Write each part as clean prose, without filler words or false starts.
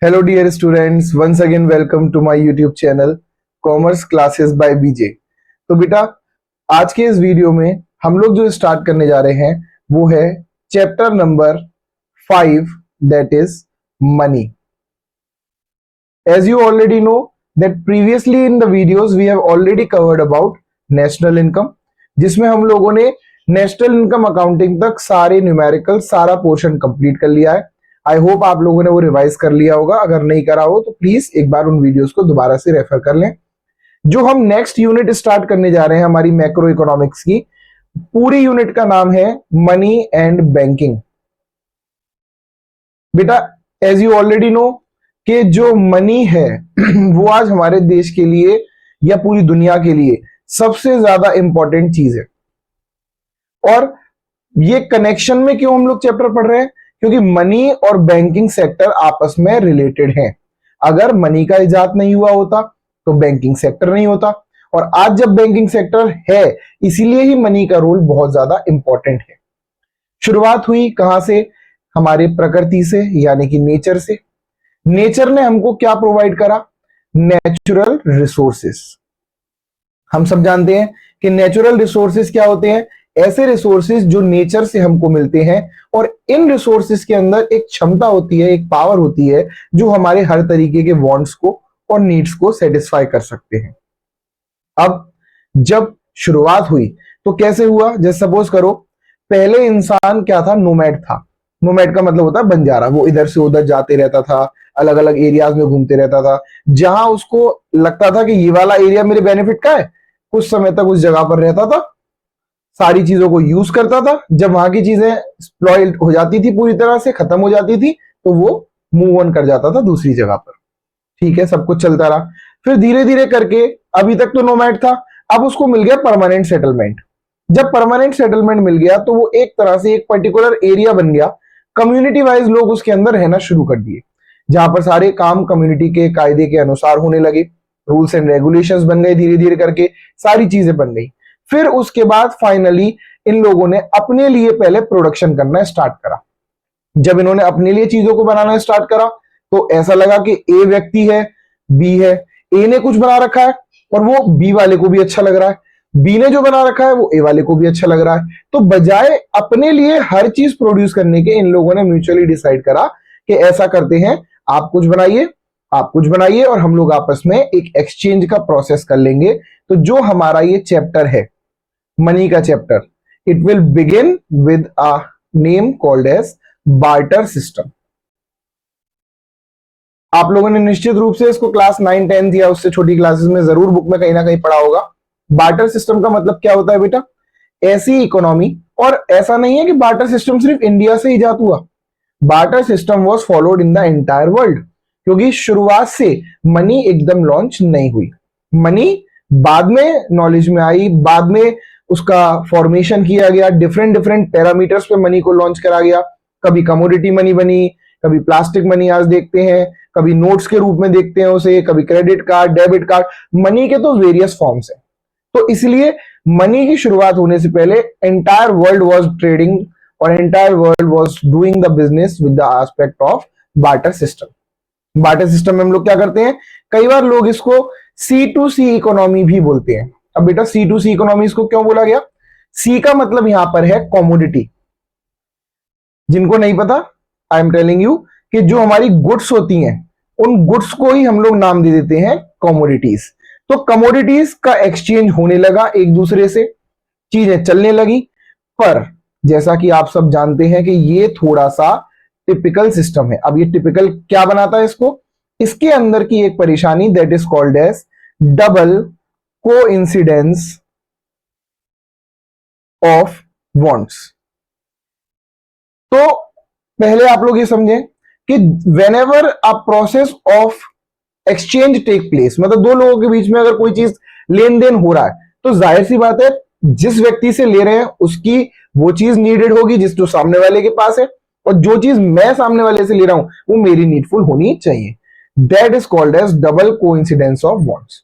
Hello dear students, once again welcome to my YouTube channel Commerce Classes by BJ। तो बेटा आज के इस वीडियो में हम लोग जो स्टार्ट करने जा रहे हैं वो है chapter number 5 that is money. As you already know that previously in the videos we have already covered about national income, जिसमें हम लोगों ने नेशनल इनकम अकाउंटिंग तक सारे न्यूमेरिकल सारा पोर्शन कंप्लीट कर लिया है। आई होप आप लोगों ने वो रिवाइज कर लिया होगा, अगर नहीं करा हो तो प्लीज एक बार उन वीडियोस को दोबारा से रेफर कर लें। जो हम नेक्स्ट यूनिट स्टार्ट करने जा रहे हैं हमारी मैक्रो इकोनॉमिक्स की, पूरी यूनिट का नाम है मनी एंड बैंकिंग। बेटा एज यू ऑलरेडी नो कि जो मनी है वो आज हमारे देश के लिए या पूरी दुनिया के लिए सबसे ज्यादा इंपॉर्टेंट चीज है। और ये कनेक्शन में क्यों हम लोग चैप्टर पढ़ रहे हैं? क्योंकि मनी और बैंकिंग सेक्टर आपस में रिलेटेड हैं। अगर मनी का इजाद नहीं हुआ होता तो बैंकिंग सेक्टर नहीं होता, और आज जब बैंकिंग सेक्टर है इसीलिए ही मनी का रोल बहुत ज्यादा इंपॉर्टेंट है। शुरुआत हुई कहां से? हमारे प्रकृति से, यानी कि नेचर से। नेचर ने हमको क्या प्रोवाइड करा? Natural resources. हम सब जानते हैं कि नेचुरल रिसोर्सेस क्या होते हैं? ऐसे रिसोर्सेज जो नेचर से हमको मिलते हैं, और इन रिसोर्सेज के अंदर एक क्षमता होती है, एक पावर होती है जो हमारे हर तरीके के वांट्स को और नीड्स को सेटिस्फाई कर सकते हैं। अब जब शुरुआत हुई तो कैसे हुआ? जैसे सपोज करो पहले इंसान क्या था? नोमैड था। नोमैड का मतलब होता है बंजारा। वो इधर से उधर जाते रहता था, अलग अलग एरियाज में घूमते रहता था। जहां उसको लगता था कि ये वाला एरिया मेरे बेनिफिट का है, कुछ समय तक उस जगह पर रहता था, सारी चीजों को यूज करता था। जब वहां की चीजें एक्सप्लॉइट हो जाती थी, पूरी तरह से खत्म हो जाती थी, तो वो मूव ऑन कर जाता था दूसरी जगह पर। ठीक है, सब कुछ चलता रहा। फिर धीरे धीरे करके अभी तक तो नोमैड था, अब उसको मिल गया परमानेंट सेटलमेंट। जब परमानेंट सेटलमेंट मिल गया तो वो एक तरह से एक पर्टिकुलर एरिया बन गया। कम्युनिटी वाइज लोग उसके अंदर रहना शुरू कर दिए, जहां पर सारे काम कम्युनिटी के कायदे के अनुसार होने लगे। रूल्स एंड रेगुलेशंस बन गए, धीरे धीरे करके सारी चीजें बन गई। फिर उसके बाद फाइनली इन लोगों ने अपने लिए पहले प्रोडक्शन करना स्टार्ट करा। जब इन्होंने अपने लिए चीजों को बनाना स्टार्ट करा तो ऐसा लगा कि ए व्यक्ति है, बी है, ए ने कुछ बना रखा है और वो बी वाले को भी अच्छा लग रहा है, बी ने जो बना रखा है वो ए वाले को भी अच्छा लग रहा है। तो बजाय अपने लिए हर चीज प्रोड्यूस करने के, इन लोगों ने म्यूचुअली डिसाइड करा कि ऐसा करते हैं, आप कुछ बनाइए, आप कुछ बनाइए, और हम लोग आपस में एक एक्सचेंज का प्रोसेस कर लेंगे। तो जो हमारा ये चैप्टर है मनी का चैप्टर, it will begin with a name called as barter system. आप लोगों ने निश्चित रूप से इसको क्लास 9, 10 या उससे छोटी क्लासेस में जरूर बुक में कहीं ना कहीं पढ़ा होगा। बार्टर सिस्टम का मतलब क्या होता है बेटा? ऐसी इकोनॉमी, और ऐसा नहीं है कि बार्टर सिस्टम सिर्फ इंडिया से इजाद हुआ। Barter system was followed in the entire world, क्योंकि शुरुआत से मनी एकदम लॉन्च नहीं हुई। मनी बाद में नॉलेज में आई, बाद में उसका फॉर्मेशन किया गया, डिफरेंट डिफरेंट पैरामीटर्स पे मनी को लॉन्च करा गया। कभी कमोडिटी मनी बनी, कभी प्लास्टिक मनी आज देखते हैं, कभी नोट्स के रूप में देखते हैं उसे, कभी credit card, debit card. Money के तो वेरियस फॉर्म्स हैं। तो इसलिए मनी की शुरुआत होने से पहले एंटायर वर्ल्ड वाज ट्रेडिंग और entire world was doing the business with the aspect of barter system. Barter system में हम लोग क्या करते हैं? कई बार लोग इसको C2C इकोनॉमी भी बोलते हैं। अब बेटा C2C इकोनॉमी इसको क्यों बोला गया? C का मतलब यहां पर है कॉमोडिटी। जिनको नहीं पता, आई एम टेलिंग यू कि जो हमारी गुड्स होती हैं उन गुड्स को ही हम लोग नाम दे देते हैं कमोडिटीज। तो कमोडिटीज का एक्सचेंज होने लगा एक दूसरे से, चीजें चलने लगी। पर जैसा कि आप सब जानते हैं कि ये थोड़ा सा टिपिकल सिस्टम है। अब ये टिपिकल क्या बनाता है इसको? इसके अंदर की एक परेशानी that is called as double coincidence of wants. तो पहले आप लोग ये समझें कि whenever a process of exchange take place, मतलब दो लोगों के बीच में अगर कोई चीज लेन देन हो रहा है, तो जाहिर सी बात है जिस व्यक्ति से ले रहे हैं उसकी वो चीज नीडेड होगी जिस जो सामने वाले के पास है, और जो चीज मैं सामने वाले से ले रहा हूं वो मेरी नीडफुल होनी चाहिए। That is called as double coincidence of wants.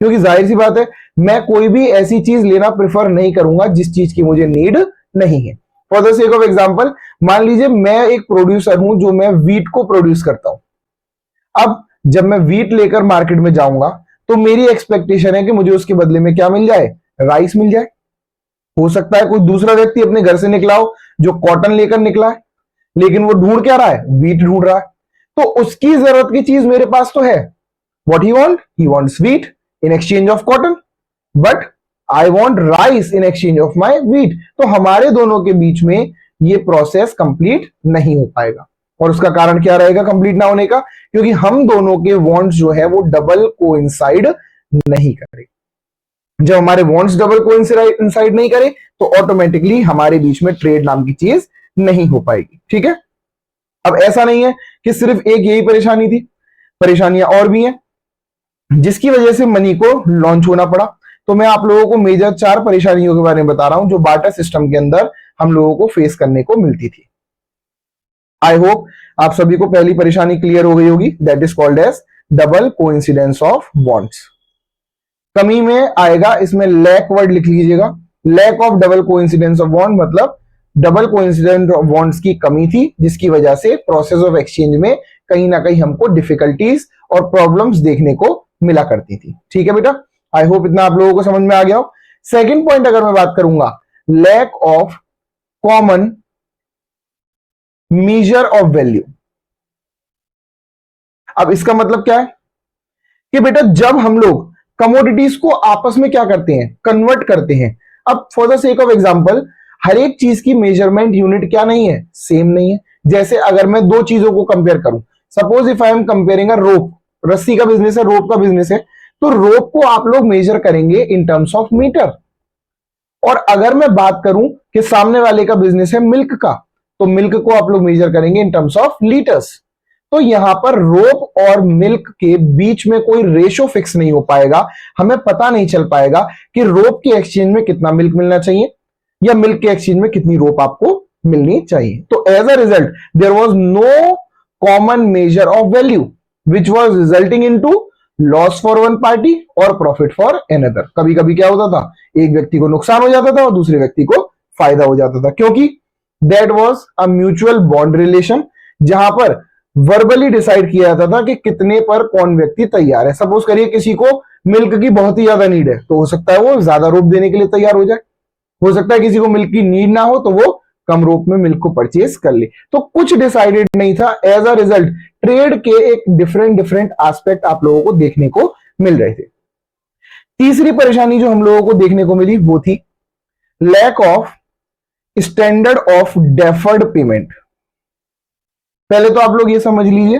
क्योंकि जाहिर सी बात है मैं कोई भी ऐसी चीज लेना प्रेफर नहीं करूंगा जिस चीज की मुझे नीड नहीं है। For the sake of example, मान लीजिए मैं एक प्रोड्यूसर हूं जो मैं वीट को प्रोड्यूस करता हूं। अब जब मैं व्हीट लेकर मार्केट में जाऊंगा तो मेरी एक्सपेक्टेशन है कि मुझे उसके बदले में क्या मिल जाए, राइस मिल जाए। हो सकता है कोई दूसरा व्यक्ति अपने घर से निकला हो जो कॉटन लेकर निकला है, लेकिन वो ढूंढ क्या रहा है, व्हीट ढूंढ रहा है। तो उसकी जरूरत की चीज मेरे पास तो है। What he wants wheat in exchange of cotton, but I want rice in exchange of my wheat. तो हमारे दोनों के बीच में ये प्रोसेस कंप्लीट नहीं हो पाएगा। और उसका कारण क्या रहेगा कंप्लीट ना होने का, क्योंकि हम दोनों के वांट्स जो है वो डबल कोइंसाइड नहीं करे। जब हमारे वांट्स डबल कोइंसाइड नहीं करे तो ऑटोमेटिकली हमारे बीच में ट्रेड नाम की चीज नहीं हो पाएगी। ठीक है, अब ऐसा नहीं है कि सिर्फ एक यही परेशानी थी, परेशानियां और भी हैं जिसकी वजह से मनी को लॉन्च होना पड़ा। तो मैं आप लोगों को मेजर 4 परेशानियों के बारे में बता रहा हूं जो बार्टर सिस्टम के अंदर हम लोगों को फेस करने को मिलती थी। आई होप आप सभी को पहली परेशानी क्लियर हो गई होगी, that is called as double coincidence of wants. कमी में आएगा, इसमें लैक वर्ड लिख लीजिएगा। Lack of double coincidence of want मतलब डबल कोइंसिडेंस ऑफ वांट्स की कमी थी, जिसकी वजह से प्रोसेस ऑफ एक्सचेंज में कहीं ना कहीं हमको डिफिकल्टीज और प्रॉब्लम्स देखने को मिला करती थी। ठीक है बेटा, आई होप इतना आप लोगों को समझ में आ गया हो। सेकंड पॉइंट अगर मैं बात करूंगा, lack of common measure of value. अब इसका मतलब क्या है कि बेटा जब हम लोग कमोडिटीज को आपस में क्या करते हैं, कन्वर्ट करते हैं। अब for the sake of example, हर एक चीज की मेजरमेंट यूनिट क्या नहीं है, सेम नहीं है। जैसे अगर मैं दो चीजों को कंपेयर करूं, suppose if I am comparing a rope, रस्सी का बिजनेस है, रोप का बिजनेस है, तो रोप को आप लोग मेजर करेंगे इन टर्म्स ऑफ मीटर। और अगर मैं बात करूं कि सामने वाले का बिजनेस है मिल्क का, तो मिल्क को आप लोग मेजर करेंगे इन टर्म्स ऑफ लीटर्स। तो यहां पर रोप और मिल्क के बीच में कोई रेशो फिक्स नहीं हो पाएगा। हमें पता नहीं चल पाएगा कि रोप के एक्सचेंज में कितना मिल्क मिलना चाहिए या मिल्क के एक्सचेंज में कितनी रोप आपको मिलनी चाहिए। तो as a result there was no common measure of value which was resulting into loss for one party और प्रॉफिट फॉर अनदर। कभी कभी क्या होता था, एक व्यक्ति को नुकसान हो जाता था और दूसरे व्यक्ति को फायदा हो जाता था, क्योंकि that was a mutual bond relation, जहां पर वर्बली डिसाइड किया जाता था कि कितने पर कौन व्यक्ति तैयार है। सपोज करिए किसी को मिल्क की बहुत ही ज्यादा नीड है, तो हो सकता है वो ज्यादा रोप देने के लिए तैयार हो जाए। हो सकता है किसी को मिल्क की नीड ना हो तो वो कम रोप में मिल्क को परचेज कर ले। तो कुछ डिसाइडेड नहीं था। एज अ रिजल्ट ट्रेड के एक डिफरेंट एस्पेक्ट आप लोगों को देखने को मिल रहे थे। तीसरी परेशानी जो हम लोगों को देखने को मिली वो थी lack of standard of deferred payment. पहले तो आप लोग ये समझ लीजिए,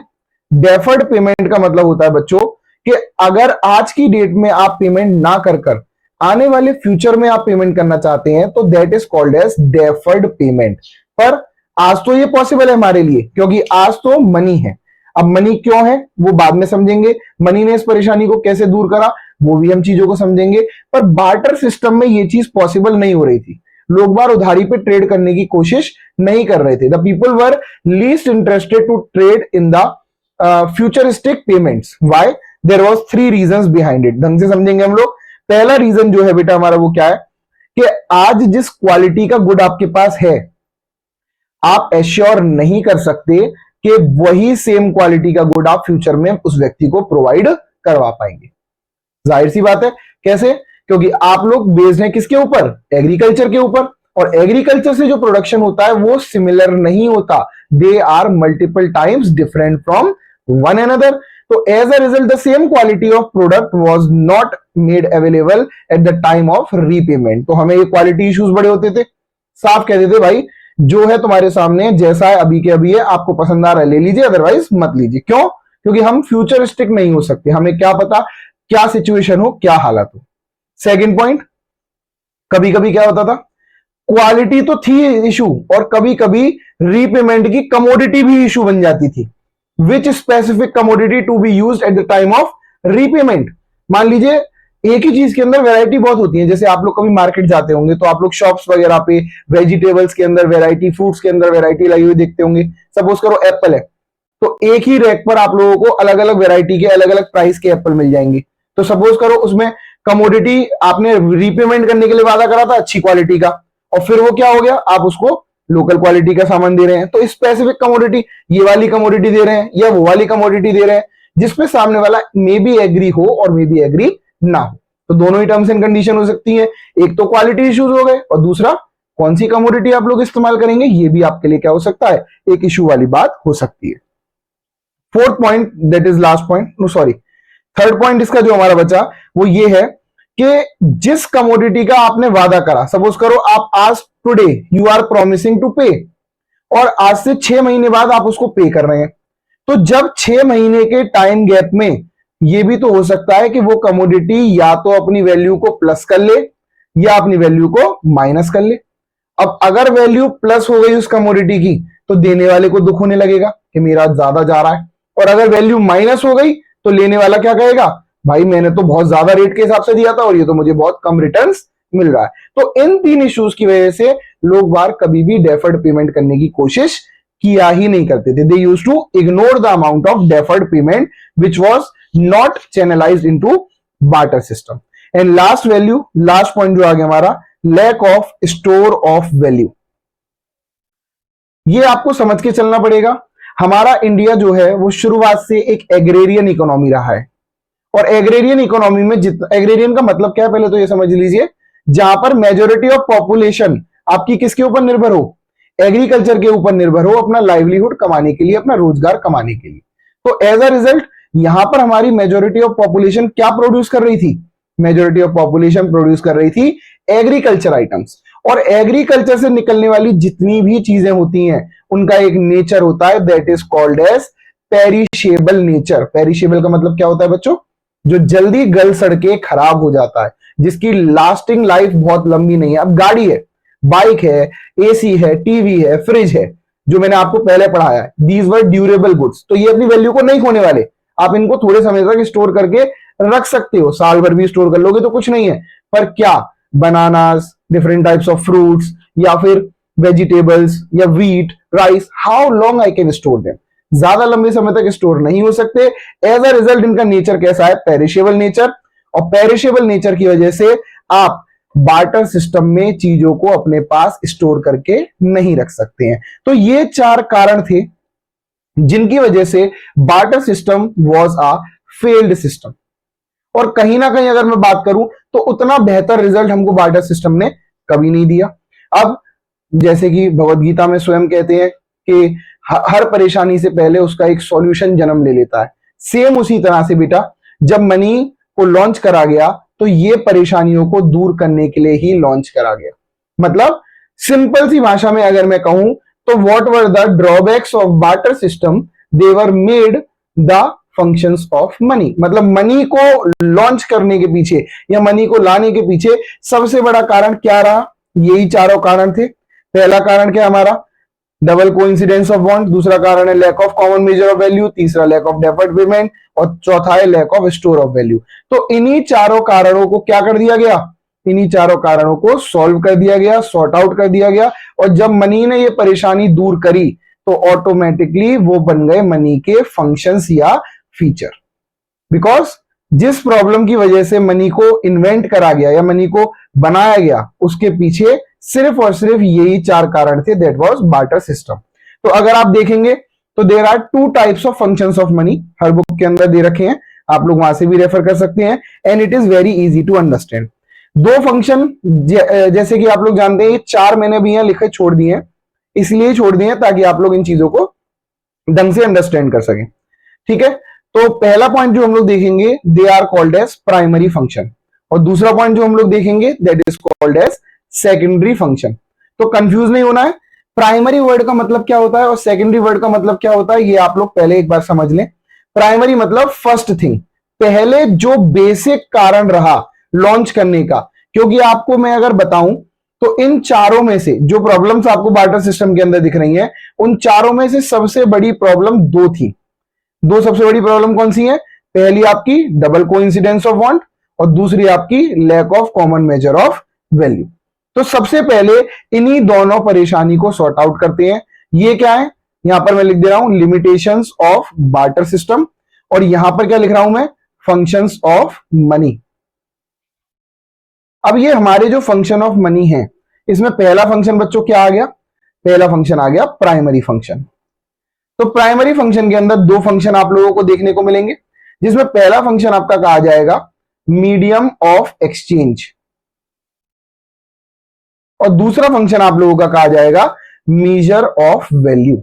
डेफर्ड पेमेंट का मतलब होता है बच्चों कि अगर आज की डेट में आप पेमेंट ना कर आने वाले फ्यूचर में आप पेमेंट करना चाहते हैं तो that is called as deferred payment. पर आज तो ये पॉसिबल है हमारे लिए, क्योंकि आज तो मनी है। अब मनी क्यों है वो बाद में समझेंगे, मनी ने इस परेशानी को कैसे दूर करा वो भी हम चीजों को समझेंगे। पर बार्टर सिस्टम में ये चीज पॉसिबल नहीं हो रही थी। लोग बार उधारी पे ट्रेड करने की कोशिश नहीं कर रहे थे। The people were least interested to trade in the futuristic payments. Why? There was 3 reasons behind it. ढंग से समझेंगे हम लोग। पहला रीजन जो है बेटा हमारा वो क्या है कि आज जिस क्वालिटी का गुड आपके पास है, आप एश्योर नहीं कर सकते कि वही सेम क्वालिटी का गुड आप फ्यूचर में उस व्यक्ति को प्रोवाइड करवा पाएंगे। जाहिर सी बात है, कैसे? क्योंकि आप लोग बेस्ड हैं किसके ऊपर, एग्रीकल्चर के ऊपर, और एग्रीकल्चर से जो प्रोडक्शन होता है वो सिमिलर नहीं होता। They are multiple times different from one another. तो as a result the same quality of product was not made available at the time of repayment. तो हमें ये क्वालिटी इश्यूज बड़े होते थे। साफ कहते थे भाई जो है तुम्हारे सामने जैसा है अभी के अभी है, आपको पसंद आ रहा है ले लीजिए, अदरवाइज मत लीजिए। क्यों? क्योंकि हम फ्यूचरिस्टिक नहीं हो सकते, हमें क्या पता क्या सिचुएशन हो, क्या हालत हो। सेकंड पॉइंट, कभी कभी क्या होता था, क्वालिटी तो थी इशू और कभी कभी रीपेमेंट की कमोडिटी भी इशू बन जाती थी। Which specific commodity to be used at the time of repayment. मान लीजिए एक ही चीज के अंदर वैरायटी बहुत होती है। जैसे आप लोग कभी मार्केट जाते होंगे तो आप लोग शॉप्स वगैरह पे वेजिटेबल्स के अंदर वैरायटी, फ्रूट्स के अंदर वैरायटी लगी हुई देखते होंगे। सपोज करो एप्पल है, तो एक ही रैक पर आप लोगों को अलग अलग वैरायटी के अलग अलग प्राइस के एप्पल मिल जाएंगे। तो सपोज करो उसमें कमोडिटी आपने रीपेमेंट करने के लिए वादा करा था अच्छी क्वालिटी का, और फिर वो क्या हो गया, आप उसको लोकल क्वालिटी का सामान दे रहे हैं। तो स्पेसिफिक कमोडिटी, ये वाली कमोडिटी दे रहे हैं या वो वाली कमोडिटी दे रहे हैं, जिसपे सामने वाला मे बी एग्री हो और मे बी एग्री ना हो। तो दोनों ही टर्म्स एंड कंडीशन हो सकती है। एक तो क्वालिटी इश्यूज हो गए और दूसरा कौन सी कमोडिटी आप लोग इस्तेमाल करेंगे, ये भी आपके लिए क्या हो सकता है, एक इश्यू वाली बात हो सकती है। Fourth point, that is last point, no sorry, third point इसका जो हमारा बचा वो ये है कि जिस कमोडिटी का आपने वादा करा, सपोज करो आप आज today you are promising to pay, और आज से 6 महीने बाद आप उसको पे कर रहे हैं, तो जब 6 महीने के टाइम गैप में ये भी तो हो सकता है कि वो कमोडिटी या तो अपनी वैल्यू को प्लस कर ले या अपनी वैल्यू को माइनस कर ले। अब अगर वैल्यू प्लस हो गई उस कमोडिटी की तो देने वाले को दुख होने लगेगा कि मेरा ज्यादा जा रहा है, और अगर वैल्यू माइनस हो गई तो लेने वाला क्या कहेगा, भाई मैंने तो बहुत ज्यादा रेट के हिसाब से दिया था और ये तो मुझे बहुत कम रिटर्न्स मिल रहा है। तो इन 3 इश्यूज की वजह से लोग बार कभी भी डेफर्ड पेमेंट करने की कोशिश किया ही नहीं करते थे। They used to ignore the amount of deferred payment which was not channelized into barter system. And last value, last point जो आ गया हमारा, lack of store of value. ये आपको समझ के चलना पड़ेगा। हमारा इंडिया जो है वो शुरुआत से एक एग्रेरियन इकोनॉमी रहा है, और एग्रेरियन इकोनॉमी में जितना, एग्रेरियन का मतलब क्या है पहले तो ये समझ लीजिए, जहां पर मेजोरिटी ऑफ पॉपुलेशन आपकी किसके ऊपर निर्भर हो, एग्रीकल्चर के ऊपर निर्भर हो अपना लाइवलीहुड कमाने के लिए, अपना रोजगार कमाने के लिए। तो एज अ रिजल्ट यहां पर हमारी मेजोरिटी ऑफ पॉपुलेशन क्या प्रोड्यूस कर रही थी, मेजोरिटी ऑफ पॉपुलेशन प्रोड्यूस कर रही थी एग्रीकल्चर आइटम्स। और एग्रीकल्चर से निकलने वाली जितनी भी चीजें होती हैं उनका एक नेचर होता है, that is called as perishable nature. Perishable का मतलब क्या होता है बच्चों, जो जल्दी गल सड़के खराब हो जाता है, जिसकी लास्टिंग लाइफ बहुत लंबी नहीं है। अब गाड़ी है, बाइक है, एसी है, टीवी है, फ्रिज है, जो मैंने आपको पहले पढ़ाया है, दीज वर ड्यूरेबल गुड्स, तो ये अपनी वैल्यू को नहीं खोने वाले। आप इनको थोड़े समय तक स्टोर करके रख सकते हो, साल भर भी स्टोर कर लोगे तो कुछ नहीं है। पर क्या bananas, different types of fruits, या फिर वेजिटेबल्स या wheat, rice, how long I can store them, ज्यादा लंबे समय तक स्टोर नहीं हो सकते। एज अ रिजल्ट इनका नेचर कैसा है, पेरिशेबल नेचर। और पेरिशेबल नेचर की वजह से आप बार्टर सिस्टम में चीजों को अपने पास स्टोर करके नहीं रख सकते हैं। तो ये 4 कारण थे जिनकी वजह से barter system was a failed system. और कहीं ना कहीं अगर मैं बात करूं तो उतना बेहतर रिजल्ट हमको बार्टर सिस्टम ने कभी नहीं दिया। अब जैसे कि भगवत गीता में स्वयं कहते हैं कि हर परेशानी से पहले उसका एक सॉल्यूशन जन्म ले लेता है, सेम उसी तरह से बेटा जब मनी को लॉन्च करा गया तो ये परेशानियों को दूर करने के लिए ही लॉन्च करा गया। मतलब सिंपल सी भाषा में अगर मैं कहूं तो what were the drawbacks of barter system, they were made the functions of money. मतलब मनी को लॉन्च करने के पीछे या मनी को लाने के पीछे सबसे बड़ा कारण क्या रहा, यही चारों कारण थे। पहला कारण क्या हमारा, डबल कोइंसिडेंस ऑफ बॉन्ड, दूसरा कारण है lack of common measure of value, तीसरा लैक ऑफ डेफर्ड पेमेंट, और चौथा है lack of store of value. तो इन्हीं चारों कारणों को क्या कर दिया गया, इन्हीं चारों कारणों को सॉल्व कर दिया गया, सॉर्ट आउट कर दिया गया। और जब मनी ने ये परेशानी दूर करी तो ऑटोमेटिकली वो बन गए मनी के फंक्शंस या फीचर। बिकॉज जिस प्रॉब्लम की वजह से मनी को इन्वेंट करा गया या मनी को बनाया गया उसके पीछे सिर्फ और सिर्फ यही 4 कारण थे, दैट वाज बार्टर सिस्टम। तो अगर आप देखेंगे तो there are 2 types of functions of money, हर बुक के अंदर दे रखे हैं, आप लोग वहां से भी रेफर कर सकते हैं, and it is very easy to understand. 2 function जैसे कि आप लोग जानते हैं, ये 4 मैंने भी यहां लिखे छोड़ दिए हैं, इसलिए छोड़ दिए हैं ताकि आप लोग इन चीजों को ढंग से अंडरस्टैंड कर सकें। ठीक है, तो पहला पॉइंट जो हम लोग देखेंगे, they are called as primary function, और दूसरा पॉइंट जो हम लोग देखेंगे that is called as secondary function. तो कंफ्यूज नहीं होना है, प्राइमरी वर्ड का मतलब क्या होता है और सेकेंडरी वर्ड का मतलब क्या होता है, ये आप लोग पहले एक बार समझ लें। प्राइमरी मतलब फर्स्ट थिंग, पहले जो बेसिक कारण रहा लॉन्च करने का। क्योंकि आपको मैं अगर बताऊं तो इन चारों में से जो प्रॉब्लम्स आपको बार्टर सिस्टम के अंदर दिख रही हैं, उन चारों में से सबसे बड़ी प्रॉब्लम 2 थी। 2 सबसे बड़ी प्रॉब्लम कौन सी है, पहली आपकी डबल कोइंसिडेंस ऑफ बॉन्ड और दूसरी आपकी lack of common measure of value. तो सबसे पहले इन्हीं दोनों परेशानी को सॉर्ट आउट करते हैं। ये क्या है, यहां पर मैं लिख दे रहा हूं लिमिटेशंस ऑफ बार्टर सिस्टम, और यहां पर क्या लिख रहा हूं मैं, फंक्शंस ऑफ मनी। अब ये हमारे जो फंक्शन ऑफ मनी है, इसमें पहला फंक्शन बच्चों क्या आ गया, पहला फंक्शन आ गया प्राइमरी फंक्शन। तो प्राइमरी फंक्शन के अंदर दो फंक्शन आप लोगों को देखने को मिलेंगे, जिसमें पहला फंक्शन आपका कहा जाएगा मीडियम ऑफ एक्सचेंज और दूसरा फंक्शन आप लोगों का कहा जाएगा मेजर ऑफ वैल्यू।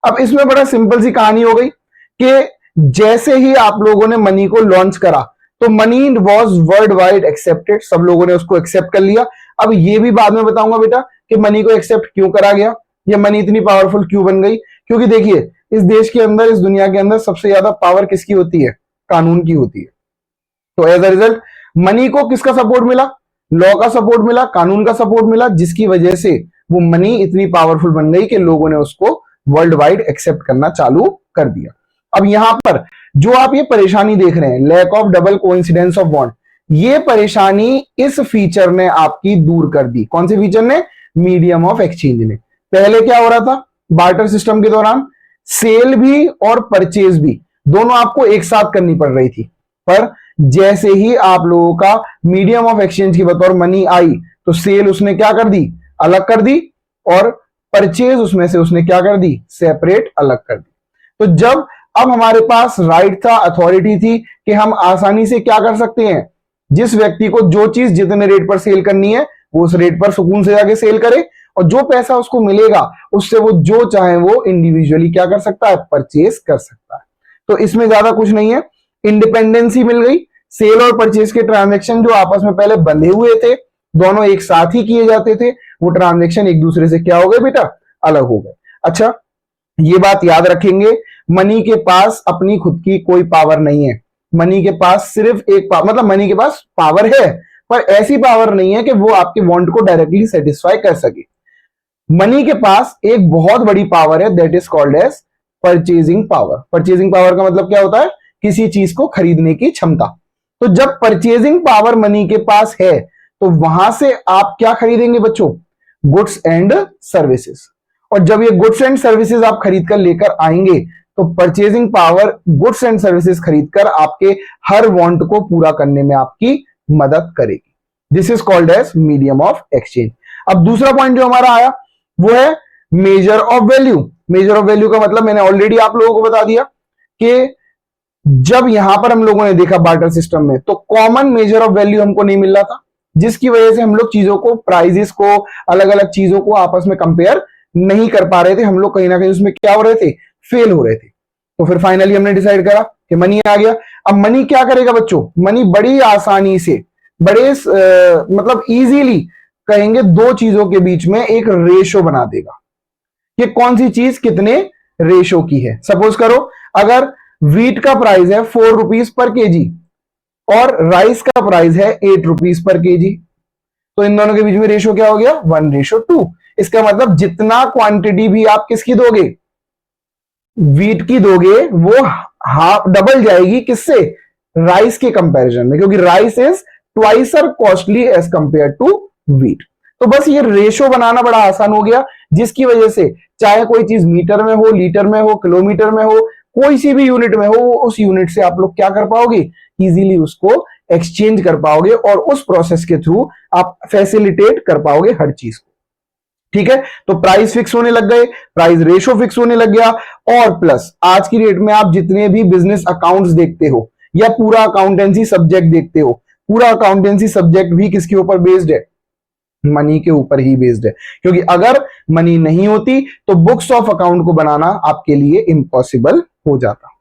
अब इसमें बड़ा सिंपल सी कहानी हो गई कि जैसे ही आप लोगों ने मनी को लॉन्च करा तो money was world wide accepted, सब लोगों ने उसको एक्सेप्ट कर लिया। अब ये भी बाद में बताऊंगा बेटा कि मनी को एक्सेप्ट क्यों करा गया, ये मनी इतनी पावरफुल क्यों बन गई। क्योंकि देखिए इस देश के अंदर, इस दुनिया के अंदर सबसे ज्यादा पावर किसकी होती है? कानून की होती है। तो एज अ रिजल्ट मनी को किसका सपोर्ट मिला? लॉ का सपोर्ट मिला, कानून का सपोर्ट मिला, जिसकी वजह से वो मनी इतनी पावरफुल बन गई कि लोगों ने उसको वर्ल्ड वाइड एक्सेप्ट करना चालू कर दिया। अब यहां पर जो आप ये परेशानी देख रहे हैं, lack of double coincidence of bond, ये परेशानी इस फीचर ने आपकी दूर कर दी। कौन से फीचर ने? मीडियम ऑफ एक्सचेंज ने। पहले क्या हो रहा था बार्टर सिस्टम के दौरान? सेल भी और परचेज भी दोनों आपको एक साथ करनी पड़ रही थी, पर जैसे ही आप लोगों का मीडियम ऑफ एक्सचेंज की बतौर मनी आई तो सेल उसने क्या कर दी? अलग कर दी, और परचेज उसमें से उसने क्या कर दी? सेपरेट अलग कर दी। तो जब अब हमारे पास राइट था, अथॉरिटी थी कि हम आसानी से क्या कर सकते हैं, जिस व्यक्ति को जो चीज जितने रेट पर सेल करनी है वो उस रेट पर सुकून से जाके सेल करे, और जो पैसा उसको मिलेगा उससे वो जो चाहे वो इंडिविजुअली क्या कर सकता है? परचेज कर सकता है। तो इसमें ज्यादा कुछ नहीं है, इंडिपेंडेंसी मिल गई। सेल और परचेज के ट्रांजैक्शन जो आपस में पहले बंधे हुए थे, दोनों एक साथ ही किए जाते थे, वो ट्रांजैक्शन एक दूसरे से क्या हो गए बेटा? अलग हो गए। अच्छा, ये बात याद रखेंगे, मनी के पास अपनी खुद की कोई पावर नहीं है। मनी के पास सिर्फ एक मतलब मनी के पास पावर है, पर ऐसी पावर नहीं है कि वो आपके वांट को डायरेक्टली सेटिस्फाई कर सके। मनी के पास एक बहुत बड़ी पावर है, that is called as purchasing power. Purchasing power का मतलब क्या होता है? किसी चीज को खरीदने की क्षमता। तो जब परचेजिंग पावर मनी के पास है तो वहां से आप क्या खरीदेंगे बच्चों? Goods and services. और जब ये गुड्स एंड सर्विसेज आप खरीद कर लेकर आएंगे तो purchasing power goods and services खरीदकर आपके हर वांट को पूरा करने में आपकी मदद करेगी। This is called as medium of exchange. अब दूसरा पॉइंट जो हमारा आया वो है measure of value. Measure of value का मतलब मैंने ऑलरेडी आप लोगों को बता दिया कि जब यहां पर हम लोगों ने देखा बार्टर सिस्टम में तो कॉमन मेजर ऑफ वैल्यू हमको नहीं मिल रहा था, जिसकी वजह से हम लोग चीजों को, प्राइजेस को, अलग अलग चीजों को आपस में कंपेयर नहीं कर पा रहे थे। हम लोग कहीं ना कहीं उसमें क्या हो रहे थे? फेल हो रहे थे। तो फिर फाइनली हमने डिसाइड करा कि मनी आ गया। अब मनी क्या करेगा बच्चों? मनी बड़ी आसानी से, बड़े मतलब इजीली कहेंगे दो चीजों के बीच में एक रेशो बना देगा कि कौन सी चीज कितने रेशो की है। सपोज करो अगर वीट का प्राइस है 4 रुपीज पर केजी और राइस का प्राइस है 8 रुपीज पर केजी, तो इन दोनों के बीच में रेशो क्या हो गया? 1:2। इसका मतलब जितना क्वांटिटी भी आप किसकी दोगे? वीट की दोगे, वो हाफ डबल जाएगी किससे? राइस के कंपैरिजन में, क्योंकि rice is twice are costly as compare to wheat. तो बस ये रेशो बनाना बड़ा आसान हो गया, जिसकी वजह से चाहे कोई चीज मीटर में हो, लीटर में हो, किलोमीटर में हो, कोई सी भी यूनिट में हो, उस यूनिट से आप लोग क्या कर पाओगे? इजीली उसको एक्सचेंज कर पाओगे और उस प्रोसेस के थ्रू आप फैसिलिटेट कर पाओगे हर चीज को। ठीक है, तो प्राइस फिक्स होने लग गए, प्राइस रेशो फिक्स होने लग गया, और प्लस आज की डेट में आप जितने भी बिजनेस अकाउंट्स देखते हो या पूरा अकाउंटेंसी सब्जेक्ट देखते हो, पूरा अकाउंटेंसी सब्जेक्ट भी किसके ऊपर बेस्ड है? मनी के ऊपर ही बेस्ड है। क्योंकि अगर मनी नहीं होती तो बुक्स ऑफ अकाउंट को बनाना आपके लिए इम्पॉसिबल हो जाता।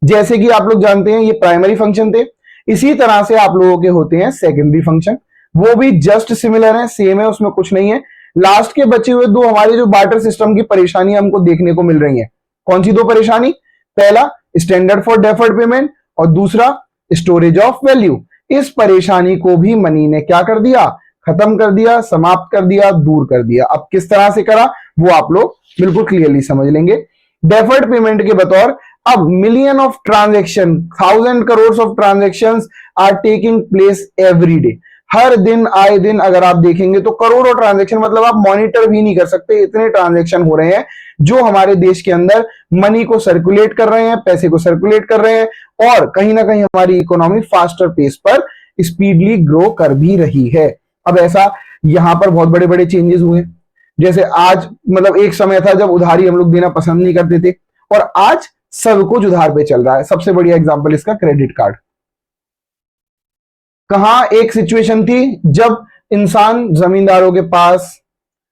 जैसे कि आप लोग जानते हैं ये प्राइमरी फंक्शन थे, इसी तरह से आप लोगों के होते हैं सेकेंडरी फंक्शन, वो भी जस्ट सिमिलर है, सेम है, उसमें कुछ नहीं है। लास्ट के बचे हुए दो हमारे जो बार्टर सिस्टम की परेशानी हमको देखने को मिल रही है, कौन सी दो परेशानी? पहला स्टैंडर्ड फॉर डेफर्ड पेमेंट और दूसरा स्टोरेज ऑफ वैल्यू। इस परेशानी को भी मनी ने क्या कर दिया? खत्म कर दिया, समाप्त कर दिया, दूर कर दिया। अब किस तरह से करा वो आप लोग बिल्कुल क्लियरली समझ लेंगे। डेफर्ड पेमेंट के बतौर अब million of transaction, 1000 crore of transactions are taking place every day. हर दिन आए दिन अगर आप देखेंगे तो करोड़ों ट्रांजैक्शन, मतलब आप मॉनिटर भी नहीं कर सकते, इतने ट्रांजैक्शन हो रहे हैं जो हमारे देश के अंदर मनी को सर्कुलेट कर रहे हैं, पैसे को सर्कुलेट कर रहे हैं, और कहीं ना कहीं हमारी इकोनॉमी फास्टर पेस पर स्पीडली ग्रो कर भी रही है। अब ऐसा यहां पर बहुत बड़े बड़े चेंजेस हुए। जैसे आज मतलब एक समय था जब उधारी हम लोग देना पसंद नहीं करते थे, और आज सब कुछ उधार पे चल रहा है। सबसे बढ़िया एग्जांपल इसका क्रेडिट कार्ड। कहां एक सिचुएशन थी जब इंसान जमींदारों के पास,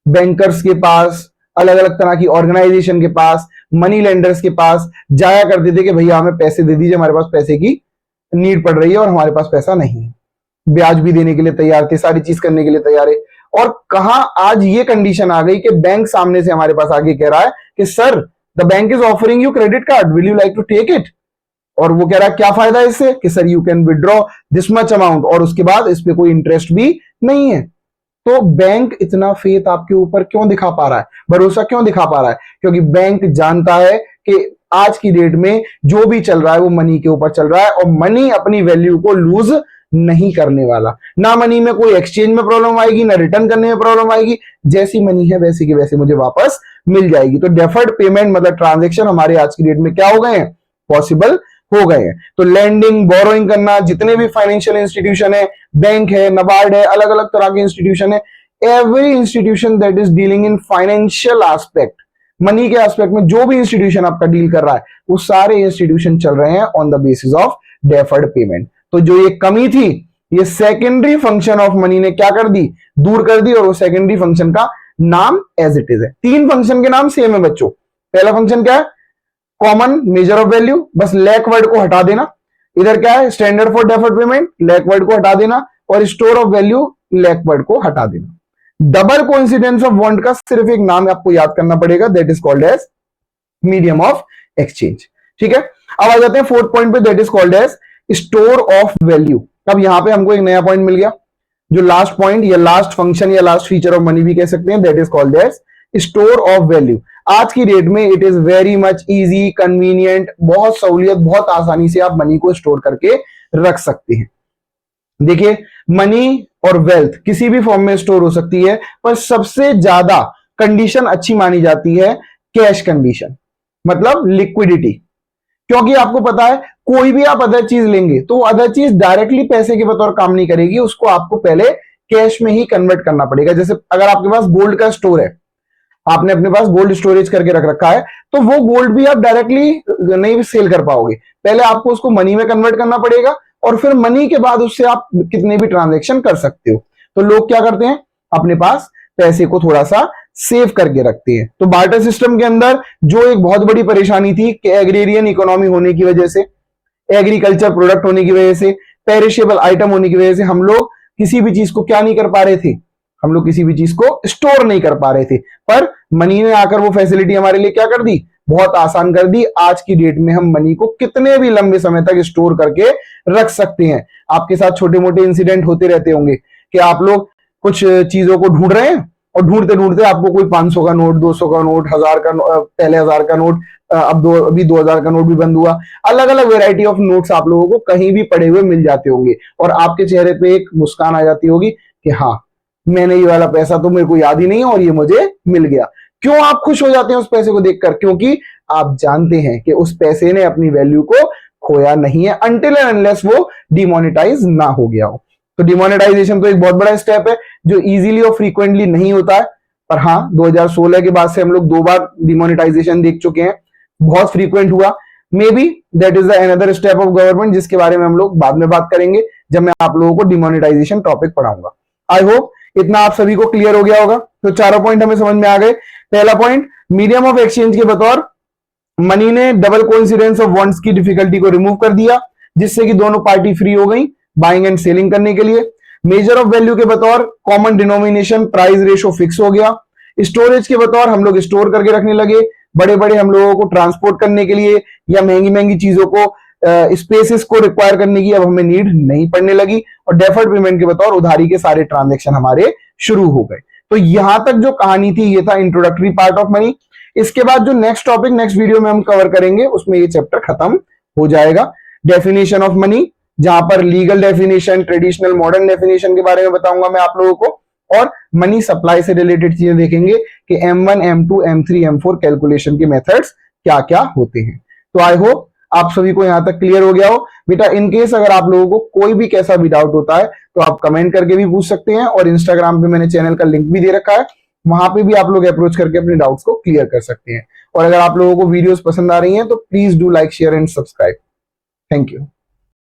बैंकर्स के पास, अलग अलग तरह की ऑर्गेनाइजेशन के पास, मनी लेंडर्स के पास जाया करते थे कि भैया हमें पैसे दे दीजिए, हमारे पास पैसे की नीड पड़ रही है और हमारे पास पैसा नहीं है। ब्याज भी देने के लिए तैयार थे, सारी चीज करने के लिए तैयार है। और कहां आज ये कंडीशन आ गई कि बैंक सामने से हमारे पास आगे कह रहा है कि sir the bank is offering you credit card, will you like to take it. और वो कह रहा है क्या फायदा है इससे कि sir you can withdraw this much amount, और उसके बाद इस पे कोई इंटरेस्ट भी नहीं है। तो बैंक इतना फेथ आपके ऊपर क्यों दिखा पा रहा है, भरोसा क्यों दिखा पा रहा है? क्योंकि बैंक जानता है कि आज की डेट में जो भी चल रहा है वो मनी के ऊपर चल रहा है, और मनी अपनी वैल्यू को लूज नहीं करने वाला। ना मनी में कोई एक्सचेंज में प्रॉब्लम आएगी, ना रिटर्न करने में प्रॉब्लम आएगी, जैसी मनी है वैसी की वैसे मुझे वापस मिल जाएगी। तो डेफर्ड पेमेंट मतलब ट्रांजेक्शन हमारे आज की डेट में क्या हो गए हैं, पॉसिबल हो गए हैं। तो लैंडिंग, बोरोइंग करना, जितने भी फाइनेंशियल इंस्टीट्यूशन है, बैंक है, नबार्ड है, अलग अलग तरह के इंस्टीट्यूशन है, every institution that is dealing in financial aspect, money के एस्पेक्ट में जो भी इंस्टीट्यूशन आपका डील कर रहा है, वो सारे इंस्टीट्यूशन चल रहे हैं on the basis of deferred payment. तो जो ये कमी थी, ये सेकेंडरी फंक्शन ऑफ मनी ने क्या कर दी, दूर कर दी, और वो सेकेंडरी फंक्शन का नाम एज इट इज है। तीन फंक्शन के नाम सेम है बच्चों। पहला फंक्शन क्या है, कॉमन मेजर ऑफ वैल्यू, बस लैक वर्ड को हटा देना। इधर क्या है, standard for deferred payment, lack word को हटा देना, और store of value, lack word को हटा देना। डबल कोइंसिडेंस ऑफ वांट का सिर्फ एक नाम आपको याद करना पड़ेगा, that is called as medium of exchange. ठीक है, अब आ जाते हैं फोर्थ पॉइंट पे, that is called as store of value. अब यहां पे हमको एक नया पॉइंट मिल गया, जो लास्ट पॉइंट या लास्ट फंक्शन या लास्ट फीचर ऑफ मनी भी कह सकते हैं, that is called as store of value. आज की डेट में it is very much easy, convenient, बहुत सहूलियत, बहुत आसानी से आप मनी को स्टोर करके रख सकते हैं। देखिए, मनी और वेल्थ किसी भी फॉर्म में स्टोर हो सकती है, पर सबसे ज्यादा कंडीशन अच्छी मानी जाती है कैश कंडीशन, मतलब लिक्विडिटी। क्योंकि आपको पता है कोई भी आप अदर चीज लेंगे तो अदर चीज डायरेक्टली पैसे के बतौर काम नहीं करेगी, उसको आपको पहले कैश में ही कन्वर्ट करना पड़ेगा। जैसे अगर आपके पास गोल्ड का स्टोर है, आपने अपने पास गोल्ड स्टोरेज करके रख रखा है, तो वो गोल्ड भी आप डायरेक्टली नहीं सेल कर पाओगे, पहले आपको उसको मनी में कन्वर्ट करना पड़ेगा, और फिर मनी के बाद उससे आप कितने भी ट्रांजैक्शन कर सकते हो। तो लोग क्या करते हैं, अपने पास पैसे को थोड़ा सा सेव करके रखते हैं। तो बार्टर सिस्टम के अंदर जो एक बहुत बड़ी परेशानी थी कि एग्रेरियन इकोनॉमी होने की वजह से, एग्रीकल्चर प्रोडक्ट होने की वजह से, पेरिशेबल आइटम होने की वजह से हम लोग किसी भी चीज को क्या नहीं कर पा रहे थे, हम लोग किसी भी चीज को स्टोर नहीं कर पा रहे थे। पर मनी ने आकर वो फैसिलिटी हमारे लिए क्या कर दी, बहुत आसान कर दी। आज की डेट में हम मनी को कितने भी लंबे समय तक स्टोर करके रख सकते हैं। आपके साथ छोटे मोटे इंसिडेंट होते रहते होंगे कि आप लोग कुछ चीजों को ढूंढ रहे हैं और ढूंढते ढूंढते आपको कोई 500 का नोट, 200 का नोट, 1000 का, पहले 1000 का नोट, अभी 2000 का नोट भी बंद हुआ, अलग अलग वेराइटी ऑफ नोट्स आप लोगों को कहीं भी पड़े हुए मिल जाते होंगे, और आपके चेहरे पे एक मुस्कान आ जाती होगी कि हाँ, मैंने ये वाला पैसा तो मेरे को याद ही नहीं है और ये मुझे मिल गया। क्यों आप खुश हो जाते हैं उस पैसे को देखकर? क्योंकि आप जानते हैं कि उस पैसे ने अपनी वैल्यू को खोया नहीं है, अनटिल एंड अनलेस वो डिमोनेटाइज ना हो गया हो। तो डिमोनेटाइजेशन तो एक बहुत बड़ा स्टेप है जो इजीली और फ्रीक्वेंटली नहीं होता है, पर हाँ 2016 के बाद से हम लोग 2 बार डिमोनेटाइजेशन देख चुके हैं, बहुत फ्रीक्वेंट हुआ। May be that is the another step of government, जिसके बारे में हम लोग बाद में बात करेंगे जब मैं आप लोगों को डिमोनेटाइजेशन टॉपिक पढ़ाऊंगा। आई होप इतना आप सभी को क्लियर हो गया होगा। तो चारों पॉइंट हमें समझ में आ गए। पहला पॉइंट, मीडियम ऑफ एक्सचेंज के बतौर मनी ने डबल कोइंसिडेंस ऑफ वांट्स की डिफिकल्टी को रिमूव कर दिया, जिससे कि दोनों पार्टी फ्री हो गई बाइंग एंड सेलिंग करने के लिए। मेजर ऑफ वैल्यू के बतौर common denomination, price ratio fix हो गया। स्टोरेज के बतौर हम लोग स्टोर करके रखने लगे, बड़े बड़े हम लोगों को ट्रांसपोर्ट करने के लिए या महंगी महंगी चीजों को स्पेसेस को रिक्वायर करने की अब हमें नीड नहीं पड़ने लगी। और डेफर्ड पेमेंट के बतौर उधारी के सारे ट्रांजैक्शन हमारे शुरू हो गए। तो यहां तक जो कहानी थी ये था इंट्रोडक्टरी पार्ट ऑफ मनी। इसके बाद जो नेक्स्ट टॉपिक नेक्स्ट वीडियो में हम कवर करेंगे उसमें ये चैप्टर खत्म हो जाएगा। डेफिनेशन ऑफ मनी, जहां पर legal definition, traditional, modern definition के बारे में बताऊंगा मैं आप लोगों को, और मनी सप्लाई से रिलेटेड चीजें देखेंगे कि M1, M2, M3, M4 calculation के मेथड्स क्या क्या होते हैं। तो आई होप आप सभी को यहां तक क्लियर हो गया हो। बेटा इन केस अगर आप लोगों को कोई भी कैसा भी डाउट होता है तो आप कमेंट करके भी पूछ सकते हैं, और इंस्टाग्राम पे मैंने चैनल का लिंक भी दे रखा है, वहां पे भी आप लोग अप्रोच करके अपने डाउट्स को क्लियर कर सकते हैं। और अगर आप लोगों को वीडियोस पसंद आ रही हैं तो please do like, share and subscribe. Thank you.